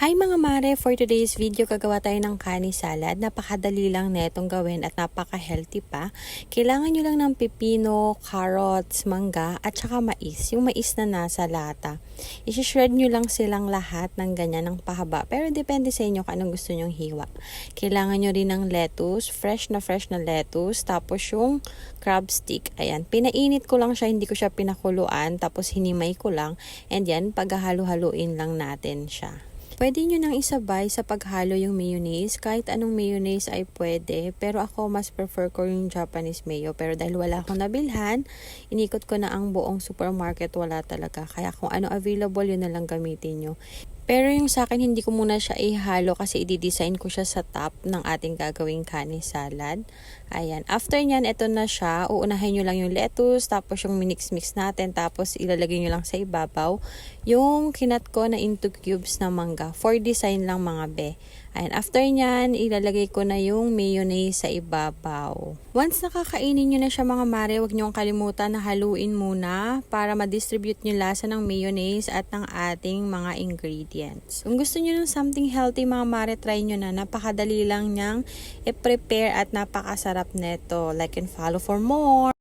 Hi mga mare! For today's video, gagawa tayo ng kani salad. Napakadali lang netong gawin at napaka-healthy pa. Kailangan nyo lang ng pipino, carrots, mangga, at saka mais. Yung mais na nasa lata. I-shred nyo lang silang lahat ng ganyan ng pahaba. Pero depende sa inyo kung anong gusto nyong hiwa. Kailangan nyo rin ng lettuce, fresh na lettuce. Tapos yung crab stick. Ayan, pinainit ko lang siya, hindi ko siya pinakuluan. Tapos hinimay ko lang. And yan, paghahalo-haluin lang natin siya. Pwede nyo nang isabay sa paghalo yung mayonnaise. Kahit anong mayonnaise ay pwede. Pero ako mas prefer ko yung Japanese mayo. Pero dahil wala akong nabilhan, inikot ko na ang buong supermarket. Wala talaga. Kaya kung ano available, yun na lang gamitin nyo. Pero yung sa akin, hindi ko muna siya ihalo kasi i-design ko siya sa top ng ating gagawing kani salad. Ayan. After nyan, ito na siya. Uunahin nyo lang yung lettuce, tapos yung minix-mix natin, tapos ilalagay nyo lang sa ibabaw yung kinat ko na into cubes na mangga. For design lang mga be. Ayan. After nyan, ilalagay ko na yung mayonnaise sa ibabaw. Once nakakainin nyo na siya mga mare, huwag nyo kalimutan na haluin muna para ma-distribute nyo lasa ng mayonnaise at ng ating mga ingredients. Kung gusto nyo ng something healthy mga mare, try nyo na. Napakadali lang niyang i-prepare at napakasarap neto. Like and follow for more.